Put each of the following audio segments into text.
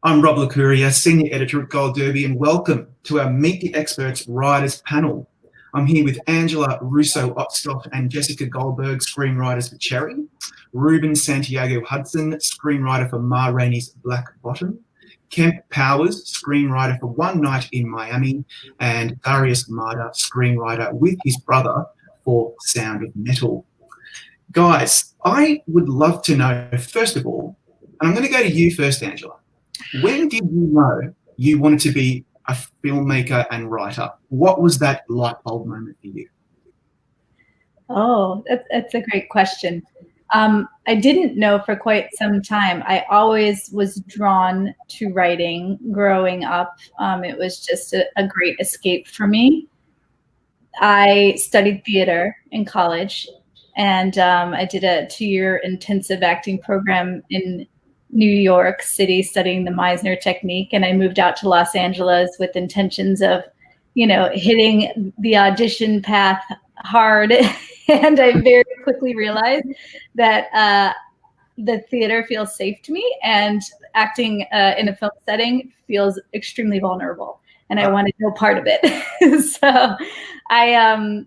I'm Rob Licuria, Senior Editor at Gold Derby, and welcome to our Meet the Experts Writers panel. I'm here with Angela Russo-Otstot and Jessica Goldberg, screenwriters for Cherry, Ruben Santiago-Hudson, screenwriter for Ma Rainey's Black Bottom, Kemp Powers, screenwriter for One Night in Miami, and Darius Marder, screenwriter with his brother for Sound of Metal. Guys, I would love to know, first of all, and I'm going to go to you first, Angela. When did you know you wanted to be a filmmaker and writer? What was that light bulb moment for you? Oh, that's a great question. I didn't know for quite some time. I always was drawn to writing growing up. It was just a great escape for me. I studied theater in college, and I did a 2-year intensive acting program in New York City studying the Meisner technique. And I moved out to Los Angeles with intentions of, hitting the audition path hard. And I very quickly realized that the theater feels safe to me, and acting in a film setting feels extremely vulnerable. And I wanted no part of it. So I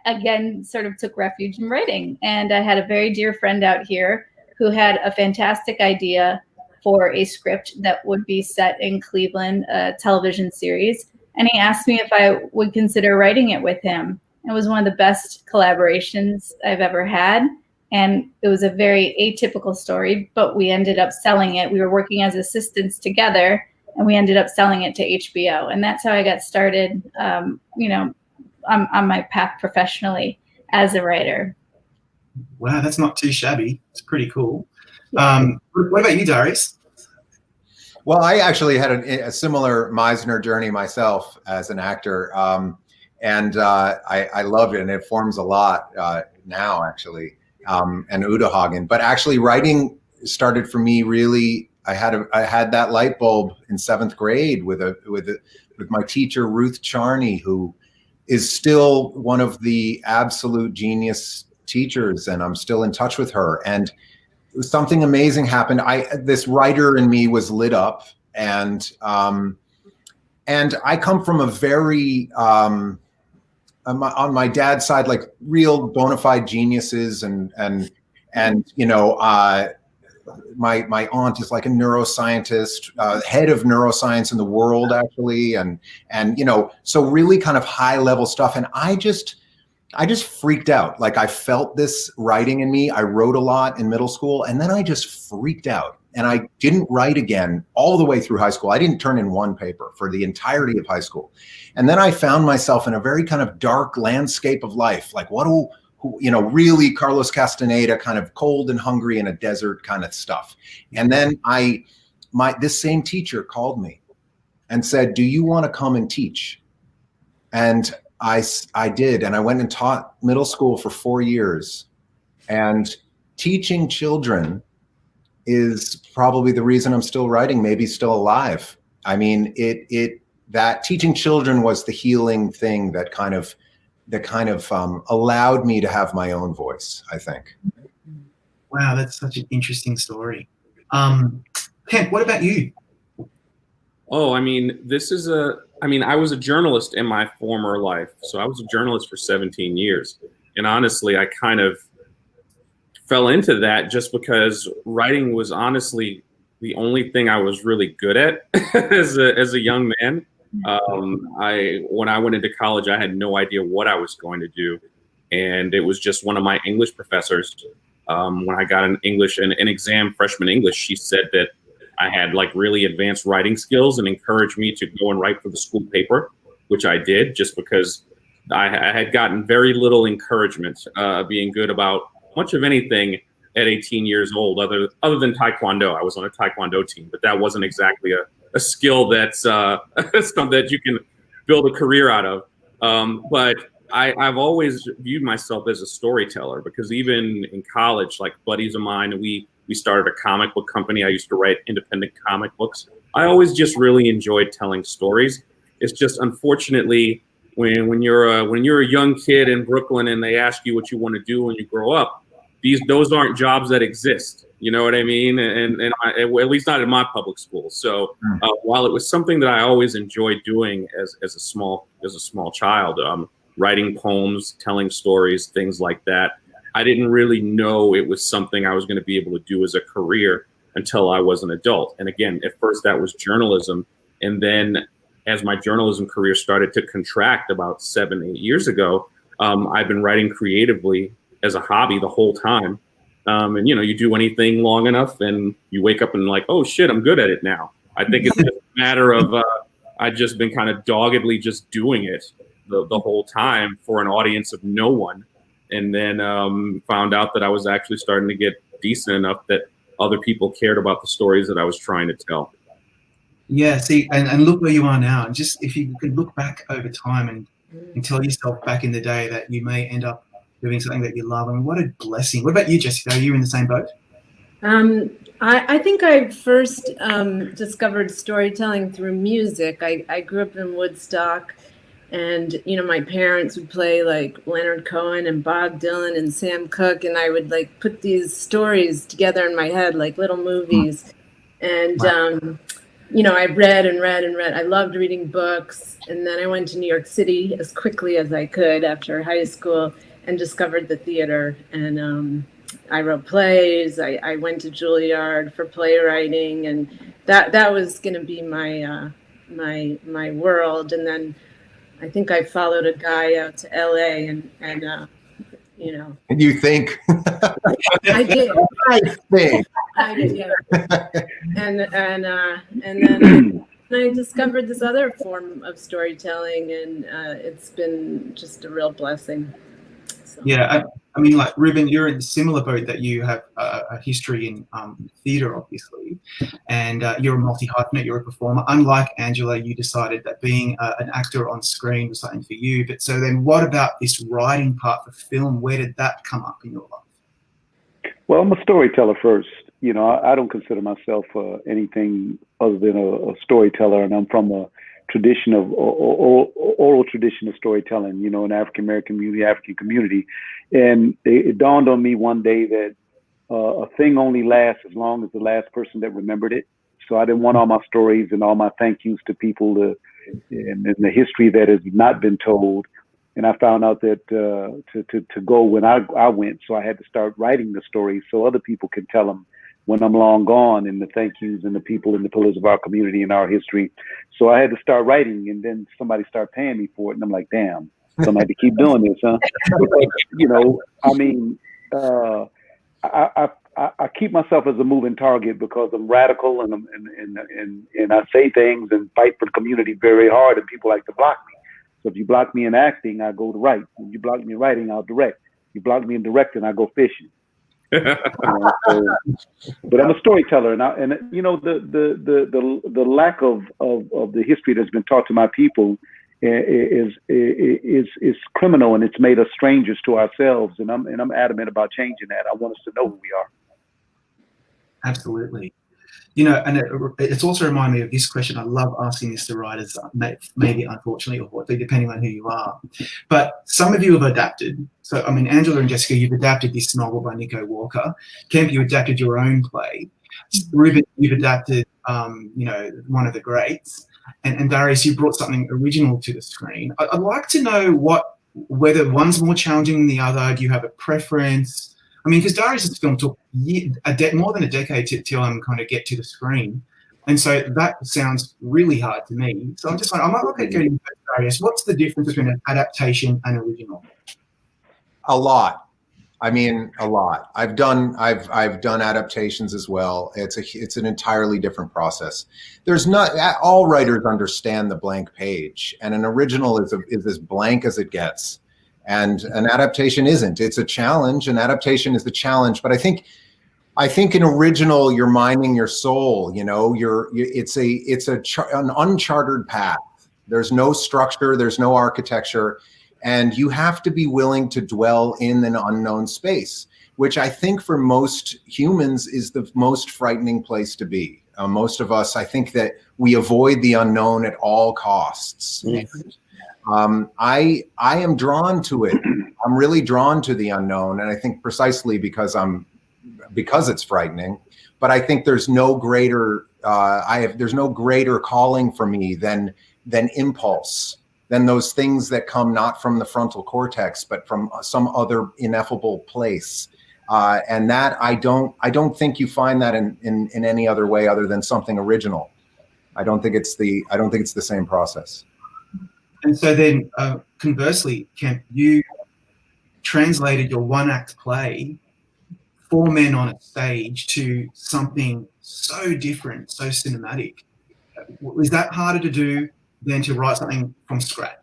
again sort of took refuge in writing. And I had a very dear friend out here who had a fantastic idea for a script that would be set in Cleveland, a television series. And he asked me if I would consider writing it with him. It was one of the best collaborations I've ever had. And it was a very atypical story, but we ended up selling it. We were working as assistants together, and we ended up selling it to HBO. And that's how I got started, on my path professionally as a writer. Wow, that's not too shabby. It's pretty cool. What about you, Darius? Well, I actually had a similar Meisner journey myself as an actor, and I love it, and it forms a lot now, actually, and Uta Hagen. But actually, writing started for me really. I had that light bulb in 7th grade with my teacher Ruth Charney, who is still one of the absolute genius teachers, and I'm still in touch with her. And something amazing happened. This writer in me was lit up, and I come from a very on my dad's side, like real bona fide geniuses, and my aunt is like a neuroscientist, head of neuroscience in the world, actually, and so really kind of high level stuff. And I just freaked out. Like, I felt this writing in me. I wrote a lot in middle school, and then I just freaked out, and I didn't write again all the way through high school. I didn't turn in one paper for the entirety of high school. And then I found myself in a very kind of dark landscape of life. Like, really Carlos Castaneda, kind of cold and hungry in a desert kind of stuff. And then this same teacher called me and said, "Do you want to come and teach?" And I did, and I went and taught middle school for 4 years. And teaching children is probably the reason I'm still writing, maybe still alive. I mean, that teaching children was the healing thing that kind of allowed me to have my own voice, I think. Wow, that's such an interesting story. Kemp, what about you? Oh, I mean, I was a journalist in my former life. So I was a journalist for 17 years. And honestly, I kind of fell into that just because writing was honestly the only thing I was really good at as a young man. When I went into college, I had no idea what I was going to do. And it was just one of my English professors. When I got an exam, freshman English, she said that I had like really advanced writing skills and encouraged me to go and write for the school paper, which I did just because I had gotten very little encouragement being good about much of anything at 18 years old, other than Taekwondo. I was on a Taekwondo team, but that wasn't exactly a skill that's something that you can build a career out of. But I've always viewed myself as a storyteller, because even in college, like buddies of mine, we started a comic book company. I used to write independent comic books. I always just really enjoyed telling stories. It's just, unfortunately, when you're a young kid in Brooklyn and they ask you what you want to do when you grow up, those aren't jobs that exist. You know what I mean? And at least not in my public school. So while it was something that I always enjoyed doing as a small child, writing poems, telling stories, things like that, I didn't really know it was something I was going to be able to do as a career until I was an adult. And again, at first that was journalism. And then as my journalism career started to contract about 7-8 years ago, I've been writing creatively as a hobby the whole time. And, you know, you do anything long enough and you wake up and like, oh, shit, I'm good at it now. I think it's just a matter of I've just been kind of doggedly just doing it the whole time for an audience of no one. And then found out that I was actually starting to get decent enough that other people cared about the stories that I was trying to tell. Yeah, see, and look where you are now. And just if you could look back over time and tell yourself back in the day that you may end up doing something that you love. I mean, what a blessing. What about you, Jessica? Are you in the same boat? I think I first discovered storytelling through music. I grew up in Woodstock, and, you know, my parents would play like Leonard Cohen and Bob Dylan and Sam Cooke, and I would like put these stories together in my head like little movies. And, you know, I read and read and read. I loved reading books. And then I went to New York City as quickly as I could after high school and discovered the theater. And I wrote plays. I went to Juilliard for playwriting, and that was going to be my my world. And then I think I followed a guy out to LA, and you know. And you think? I did. I did, yeah. And then I discovered this other form of storytelling, and it's been just a real blessing. So. Yeah, I mean, like, Ruben, you're in a similar boat that you have a history in theatre, obviously, and you're a multi-hyphenate, you're a performer. Unlike Angela, you decided that being an actor on screen was something for you. But so then what about this writing part for film? Where did that come up in your life? Well, I'm a storyteller first. You know, I don't consider myself anything other than a storyteller, and I'm from a tradition of oral tradition of storytelling, you know, in African community. And it dawned on me one day that a thing only lasts as long as the last person that remembered it. So I didn't want all my stories and all my thank yous to people and the history that has not been told. And I found out that to go when I went, so I had to start writing the stories so other people can tell them when I'm long gone, and the thank yous and the people and the pillars of our community and our history. So I had to start writing, and then somebody started paying me for it. And I'm like, damn, so I'm going to have to keep doing this, huh? Because, you know, I mean, I keep myself as a moving target because I'm radical and I say things and fight for the community very hard, and people like to block me. So if you block me in acting, I go to write. When you block me in writing, I'll direct. You block me in directing, I go fishing. But I'm a storyteller, and you know, the lack of the history that's been taught to my people is criminal, and it's made us strangers to ourselves. And I'm adamant about changing that. I want us to know who we are. Absolutely. You know, and it's also reminded me of this question. I love asking this to writers, maybe unfortunately, or depending on who you are. But some of you have adapted. So, I mean, Angela and Jessica, you've adapted this novel by Nico Walker. Kemp, you adapted your own play. Ruben, you've adapted, you know, one of the greats. And Darius, you brought something original to the screen. I'd like to know whether one's more challenging than the other. Do you have a preference? I mean, because Darius's film took more than a decade to kind of get to the screen. And so that sounds really hard to me. So I'm just wondering, I might look at getting Darius. What's the difference between an adaptation and original? A lot. I mean, a lot. I've done adaptations as well. It's an entirely different process. There's not all writers understand the blank page, and an original is as blank as it gets. And an adaptation isn't. It's a challenge. An adaptation is the challenge. But I think in original, you're mining your soul. You know, it's an uncharted path. There's no structure. There's no architecture, and you have to be willing to dwell in an unknown space, which I think for most humans is the most frightening place to be. Most of us, I think that we avoid the unknown at all costs. Mm-hmm. I am drawn to it. I'm really drawn to the unknown, and I think precisely because I'm because it's frightening. But I think there's no greater there's no greater calling for me than impulse, than those things that come not from the frontal cortex, but from some other ineffable place. And that I don't think you find that in any other way other than something original. I don't think it's the same process. And so then, conversely, Kemp, you translated your one-act play, 4 men on a stage, to something so different, so cinematic. Was that harder to do than to write something from scratch?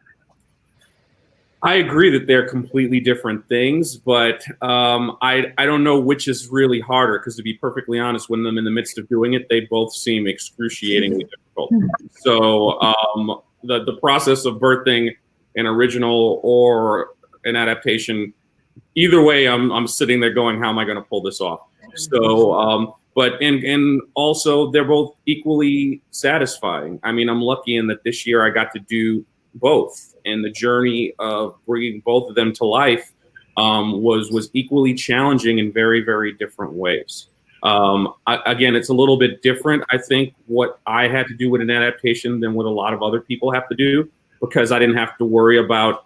I agree that they're completely different things, but I don't know which is really harder, because to be perfectly honest, when I'm in the midst of doing it, they both seem excruciatingly difficult. So the process of birthing an original or an adaptation, either way, I'm sitting there going, how am I going to pull this off? So, but and also they're both equally satisfying. I mean, I'm lucky in that this year I got to do both, and the journey of bringing both of them to life was equally challenging in very, very different ways. Again, it's a little bit different, I think, what I had to do with an adaptation than what a lot of other people have to do, because I didn't have to worry about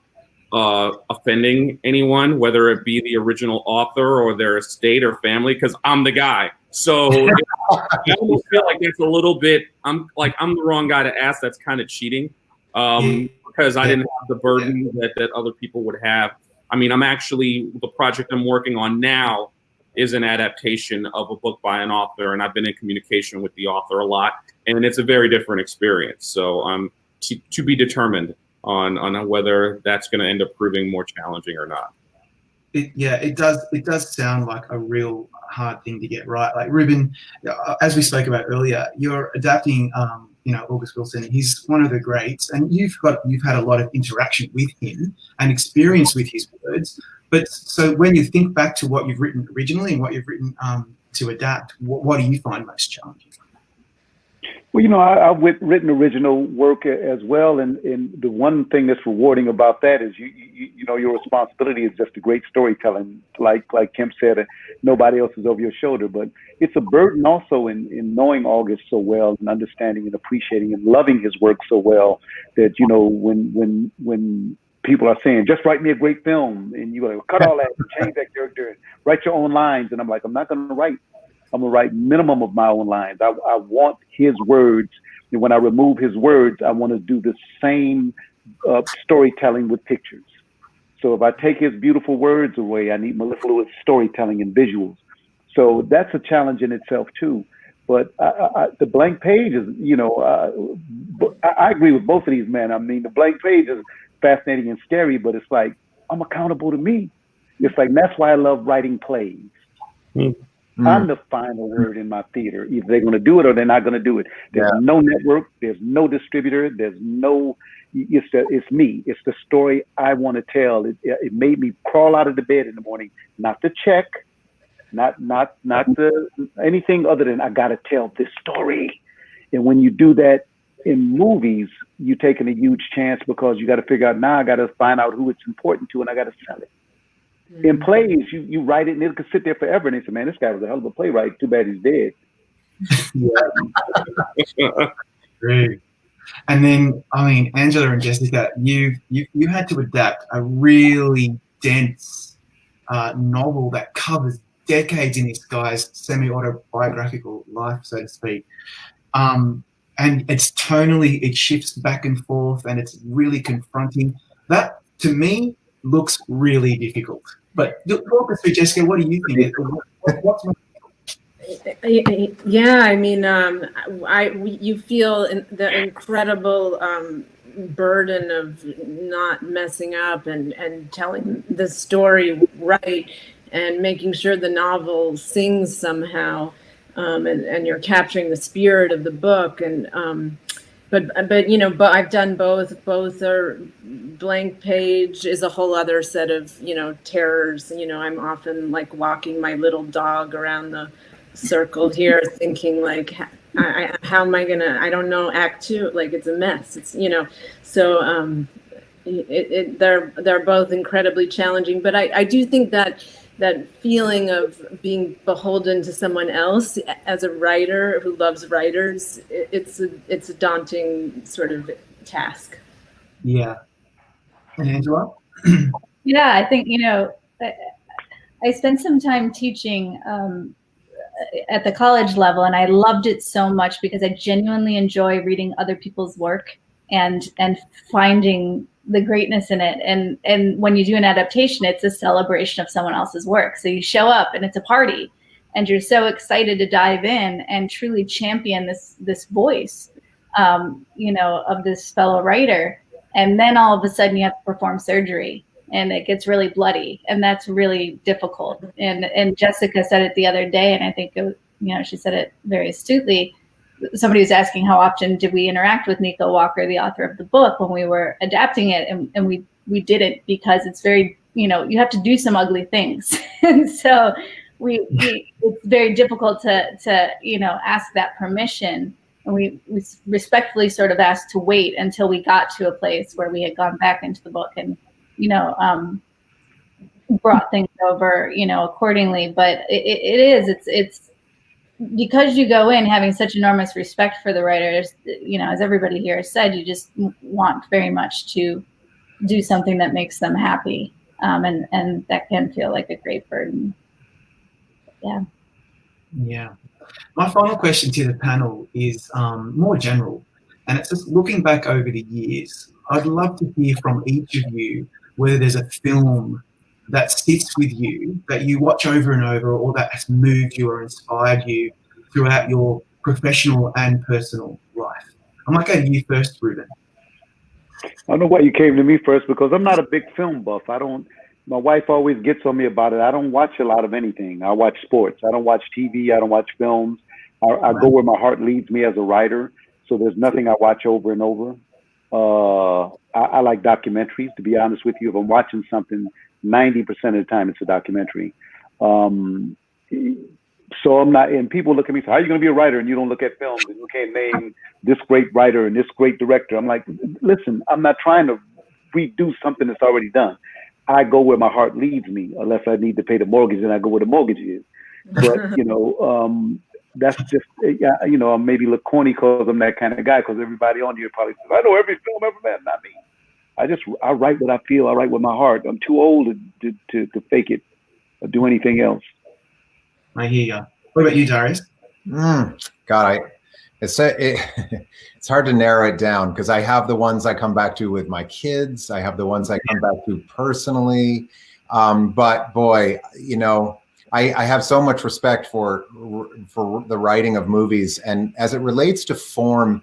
offending anyone, whether it be the original author or their estate or family, because I'm the guy. So I almost feel like it's a little bit, I'm the wrong guy to ask. That's kind of cheating, because I didn't have the burden that other people would have. I mean, the project I'm working on now is an adaptation of a book by an author, and I've been in communication with the author a lot, and it's a very different experience. So to be determined on whether that's going to end up proving more challenging or not. It does sound like a real hard thing to get right. Like Ruben, as we spoke about earlier, you're adapting, August Wilson. He's one of the greats, and you've had a lot of interaction with him and experience with his words. But so when you think back to what you've written originally and what you've written to adapt, what do you find most challenging? Well, I've written original work as well, and the one thing that's rewarding about that is your responsibility is just a great storytelling, like Kemp said, and nobody else is over your shoulder. But it's a burden also in knowing August so well and understanding and appreciating and loving his work so well that when people are saying, just write me a great film, and you go, cut all that, change that character, and write your own lines, and I'm like, I'm not going to write. I'm going to write minimum of my own lines. I want his words. And when I remove his words, I want to do the same storytelling with pictures. So if I take his beautiful words away, I need mellifluous storytelling and visuals. So that's a challenge in itself too. But the blank page is, I agree with both of these men. I mean, the blank page is fascinating and scary, but it's like, I'm accountable to me. It's like, that's why I love writing plays. I'm the final word in my theater. Either they're going to do it or they're not going to do it. There's no network. There's no distributor. There's no. It's me. It's the story I want to tell. It made me crawl out of the bed in the morning, not to check, not the anything other than I got to tell this story. And when you do that in movies, you're taking a huge chance, because you got to figure out, now I got to find out who it's important to, and I got to sell it. In plays, you write it and it could sit there forever. And they say, man, this guy was a hell of a playwright. Too bad he's dead. Great. And then, I mean, Angela and Jessica, you had to adapt a really dense novel that covers decades in this guy's semi-autobiographical life, so to speak. And it's tonally, it shifts back and forth, and it's really confronting. That, to me, looks really difficult. But walk us through, Jessica, what do you think? Yeah, I mean, you feel the incredible burden of not messing up and telling the story right, and making sure the novel sings somehow, and you're capturing the spirit of the book. And but I've done both. Both are blank page is a whole other set of terrors. I'm often like walking my little dog around the circle here, thinking like, how am I gonna? I don't know. Act 2, like it's a mess. It's so they're both incredibly challenging. But I do think that that feeling of being beholden to someone else as a writer who loves writers. It's a daunting sort of task. Yeah. And Angela? Yeah, I think, I spent some time teaching at the college level, and I loved it so much because I genuinely enjoy reading other people's work and finding the greatness in it. And when you do an adaptation, it's a celebration of someone else's work. So you show up and it's a party, and you're so excited to dive in and truly champion this voice, of this fellow writer. And then all of a sudden you have to perform surgery, and it gets really bloody, and that's really difficult. And Jessica said it the other day, and I think she said it very astutely. Somebody was asking how often did we interact with Nico Walker, the author of the book, when we were adapting it, and we didn't, because it's very, you have to do some ugly things, and so it's very difficult to ask that permission. And we respectfully sort of asked to wait until we got to a place where we had gone back into the book and brought things over, accordingly. But it's because you go in having such enormous respect for the writers, as everybody here has said, you just want very much to do something that makes them happy. And that can feel like a great burden. Yeah. Yeah. My final question to the panel is more general, and it's just looking back over the years. I'd love to hear from each of you whether there's a film that sits with you, that you watch over and over, or that has moved you or inspired you throughout your professional and personal life. I might go to you first, Ruben. I don't know why you came to me first, because I'm not a big film buff. My wife always gets on me about it. I don't watch a lot of anything. I watch sports. I don't watch TV. I don't watch films. I go where my heart leads me as a writer. So there's nothing I watch over and over. I like documentaries, to be honest with you. If I'm watching something, 90% of the time it's a documentary. So I'm not, and people look at me and say, how are you going to be a writer and you don't look at films and you can't name this great writer and this great director? I'm like, listen, I'm not trying to redo something that's already done. I go where my heart leads me, unless I need to pay the mortgage, and I go where the mortgage is. But, that's just, I maybe look corny because I'm that kind of guy, because everybody on here probably says, I know every film ever made. Not me. I write what I feel. I write with my heart. I'm too old to fake it or do anything else. I hear you. What about you, Darius? God, it's hard to narrow it down, because I have the ones I come back to with my kids. I have the ones I come back to personally. But boy, I have so much respect for the writing of movies. And as it relates to form,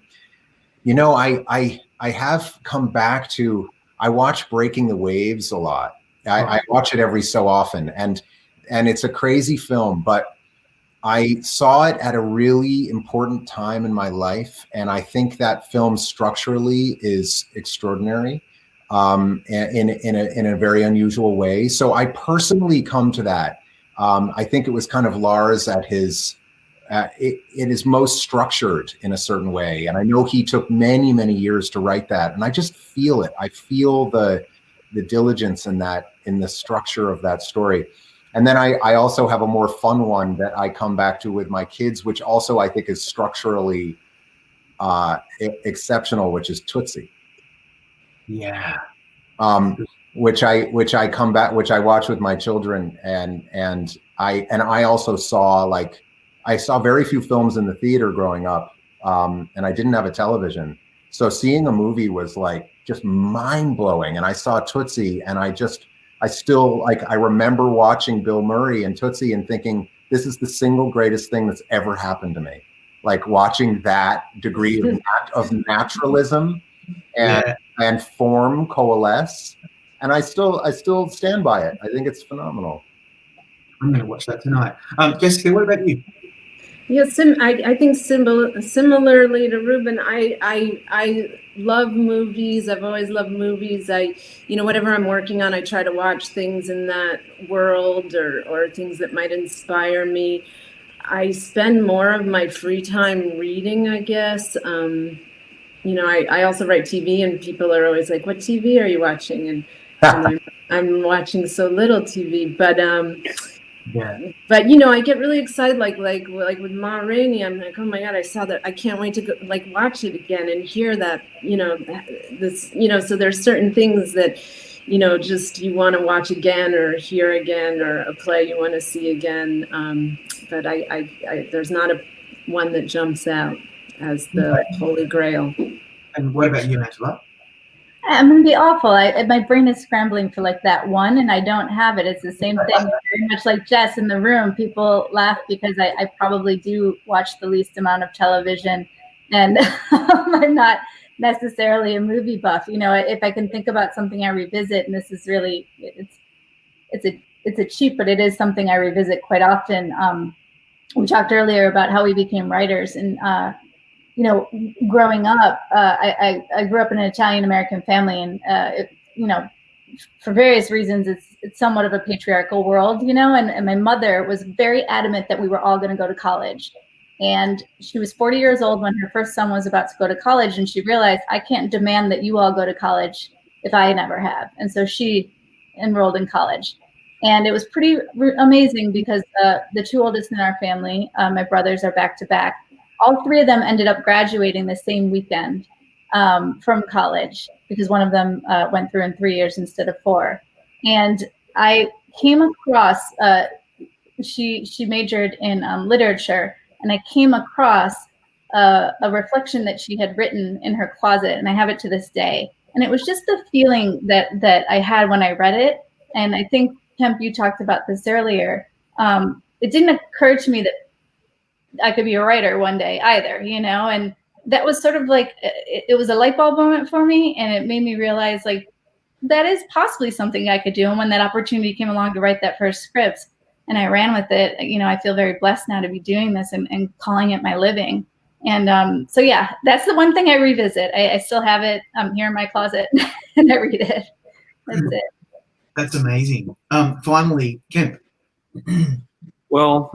I have come back to, I watch Breaking the Waves a lot. I watch it every so often, and it's a crazy film, but I saw it at a really important time in my life, and I think that film structurally is extraordinary, in a very unusual way. So I personally come to that. I think it was kind of Lars at his. It is most structured in a certain way, and I know he took many, many years to write that, and I just feel it. I feel the diligence in the structure of that story. And then I also have a more fun one that I come back to with my kids, which also I think is structurally exceptional, which is Tootsie. Yeah. Which I come back, which I watch with my children, and I also saw, I saw very few films in the theater growing up, and I didn't have a television, so seeing a movie was just mind blowing. And I saw Tootsie, and I remember watching Bill Murray and Tootsie and thinking, this is the single greatest thing that's ever happened to me. Watching that degree of naturalism and form coalesce. And I still stand by it. I think it's phenomenal. I'm going to watch that tonight. Jessica, what about you? Yes, I think similarly to Ruben, I love movies. I've always loved movies. Whatever I'm working on, I try to watch things in that world or things that might inspire me. I spend more of my free time reading, I guess. I also write TV, and people are always like, what TV are you watching? And and I'm watching so little TV, but Yeah. But I get really excited, like with Ma Rainey. I'm like, oh my God, I saw that. I can't wait to go, watch it again and hear that. This. So there's certain things that, just you want to watch again or hear again, or a play you want to see again. But I there's not one that jumps out as the Holy Grail. And what about you, Angela? I'm gonna be awful. My brain is scrambling for that one, and I don't have it. It's the same thing, very much like Jess in the room. People laugh because I probably do watch the least amount of television, and I'm not necessarily a movie buff. If I can think about something I revisit, and this is really it's a cheat, but it is something I revisit quite often. We talked earlier about how we became writers, and growing up, I grew up in an Italian-American family, and, for various reasons, it's somewhat of a patriarchal world, and my mother was very adamant that we were all going to go to college. And she was 40 years old when her first son was about to go to college, and she realized, I can't demand that you all go to college if I never have. And so she enrolled in college. And it was pretty amazing because the two oldest in our family, my brothers, are back-to-back. All three of them ended up graduating the same weekend from college, because one of them went through in 3 years instead of 4. And I came across, she majored in literature, and I came across a reflection that she had written in her closet, and I have it to this day. And it was just the feeling that I had when I read it. And I think, Kemp, you talked about this earlier. It didn't occur to me that I could be a writer one day either, and that was sort of it was a light bulb moment for me, and it made me realize that is possibly something I could do. And when that opportunity came along to write that first script, and I ran with it, I feel very blessed now to be doing this and calling it my living. And so yeah, that's the one thing I revisit. I still have it here in my closet, and I read it. That's it. That's amazing. Finally, Kemp. Well,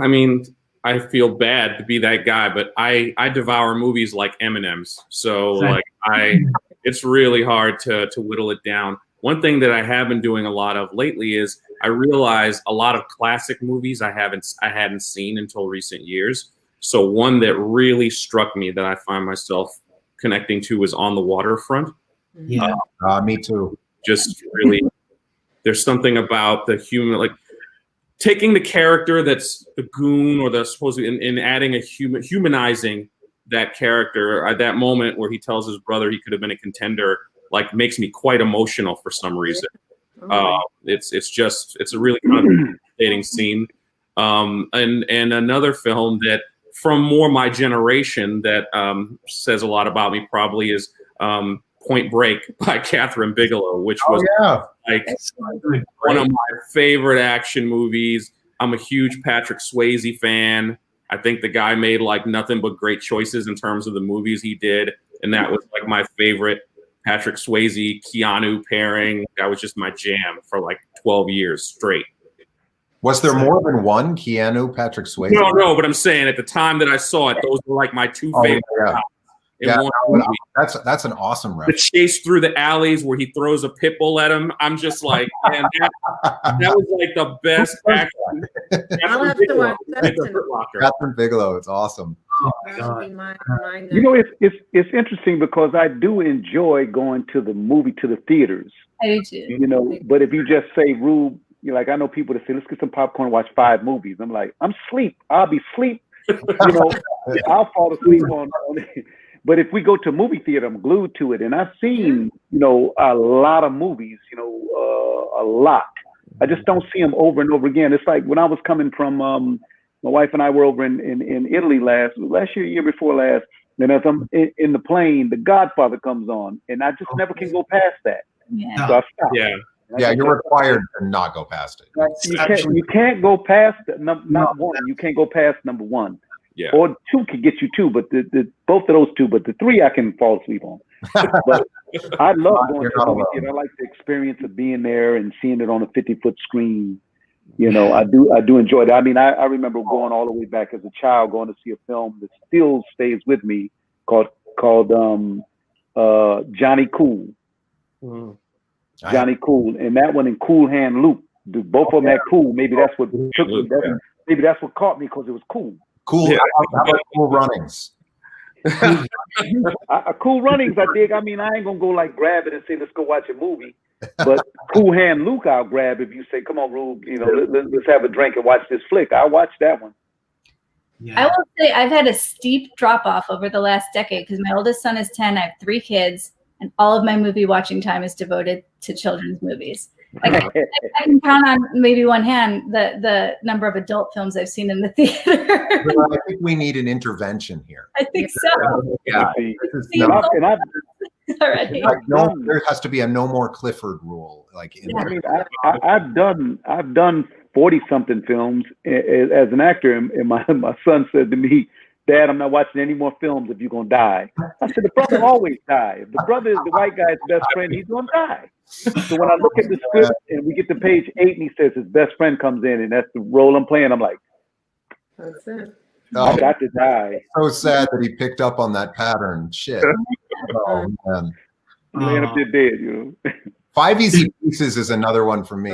I feel bad to be that guy, but I devour movies like M&Ms. So it's really hard to whittle it down. One thing that I have been doing a lot of lately is I realize a lot of classic movies I hadn't seen until recent years. So one that really struck me that I find myself connecting to is On the Waterfront. Yeah, me too. Just really, there's something about the human, taking the character that's the goon or the supposed and adding humanizing that character at that moment where he tells his brother he could have been a contender, makes me quite emotional for some reason. It's a really devastating scene. And another film that from more my generation that says a lot about me probably is Point Break by Catherine Bigelow, which was one of my favorite action movies. I'm a huge Patrick Swayze fan. I think the guy made nothing but great choices in terms of the movies he did. And that was my favorite Patrick Swayze, Keanu pairing. That was just my jam for 12 years straight. Was there more than one Keanu, Patrick Swayze? No, but I'm saying at the time that I saw it, those were my two favorite. That's an awesome reference. The chase through the alleys where he throws a pit bull at him. I'm just man, that was the best action. I'll have to watch that. Catherine Bigelow, it's awesome. It's interesting because I do enjoy going to the theaters. I do too. But if you just say, Rube, I know people that say, let's get some popcorn and watch 5 movies. I'm like, I'm asleep. I'll be asleep. I'll fall asleep on it. But if we go to a movie theater, I'm glued to it. And I've seen, a lot of movies, a lot. I just don't see them over and over again. It's like when I was coming from, my wife and I were over in Italy last year before last. And as I'm in the plane, The Godfather comes on. And I just never can go past that. Yeah. So I stop. Yeah, you're required to not go past it. You can't go past not one. You can't go past number 1. Yeah. Or 2 could get you 2, but the both of those 2, but the 3 I can fall asleep on. But I love going to the movie theater. I like the experience of being there and seeing it on a 50-foot screen. I do enjoy it. I remember going all the way back as a child, going to see a film that still stays with me called Johnny Cool. Johnny Cool, and that one in Cool Hand Luke. Both of them had Cool. Maybe that's what took me. Maybe that's what caught me because it was cool. Cool. Yeah. How about Cool Runnings? Cool Runnings, I dig. I mean, I ain't gonna go like grab it and say let's go watch a movie. But Cool Hand Luke, I'll grab if you say, "Come on, Rube, let's have a drink and watch this flick." I'll watch that one. Yeah. I will say I've had a steep drop off over the last decade because my oldest son is 10. I have 3 kids, and all of my movie watching time is devoted to children's movies. Like, I can count on maybe one hand the number of adult films I've seen in the theater. Well, I think we need an intervention here. I think so. Yeah. There has to be a no more Clifford rule. I've done 40-something films as an actor, and my son said to me, "Dad, I'm not watching any more films if you're gonna die." I said, "The brother always die. If the brother is the white guy's best friend, he's gonna die." So when I look at the script and we get to page 8 and he says his best friend comes in and that's the role I'm playing, I'm like, that's it. I got to die. So sad that he picked up on that pattern. Shit. Oh, man. Laying up there dead, 5 Easy Pieces is another one for me.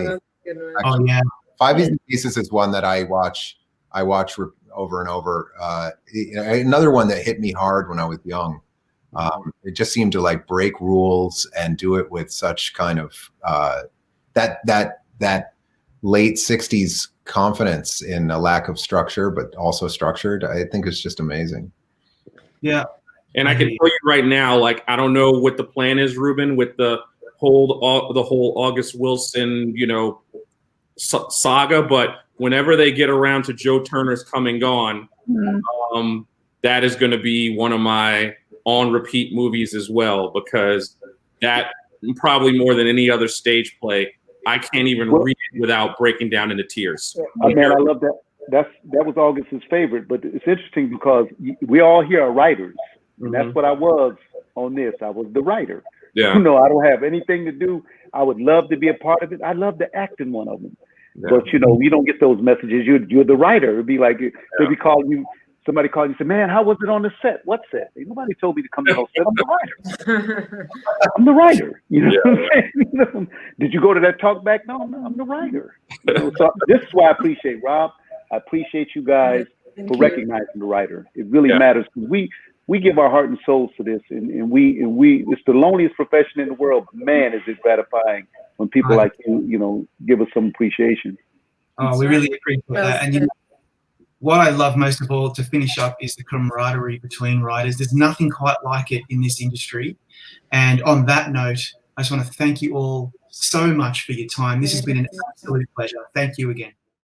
Oh yeah. 5 Easy Pieces is one that I watch over and over. Another one that hit me hard when I was young. It just seemed to like break rules and do it with such kind of that late 60s confidence in a lack of structure, but also structured. I think it's just amazing. Yeah. And I can tell you right now, like, I don't know what the plan is, Ruben, with the whole August Wilson, saga, but whenever they get around to Joe Turner's Come and Gone, that is going to be one of my on repeat movies as well, because that probably more than any other stage play, I can't even read it without breaking down into tears. Man, I love that. That was August's favorite, but it's interesting because we all here are writers, and that's what I was on this. I was the writer. Yeah. I don't have anything to do. I would love to be a part of it. I love to act in one of them. Yeah. But we don't get those messages. You're the writer. It'd be like they'd be calling you. Somebody called you and said, "Man, how was it on the set? What set?" Nobody told me to come to the set. I'm the writer. I'm the writer. What I'm saying? Did you go to that talk back? No, I'm the writer. So this is why I appreciate Rob. I appreciate you guys for recognizing the writer. It really matters because we give our heart and souls to this, and we it's the loneliest profession in the world. But man, is it gratifying when people like you give us some appreciation. Oh, we really appreciate that. And what I love most of all, to finish up, is the camaraderie between writers. There's nothing quite like it in this industry. And on that note, I just want to thank you all so much for your time. This has been an absolute pleasure. Thank you again.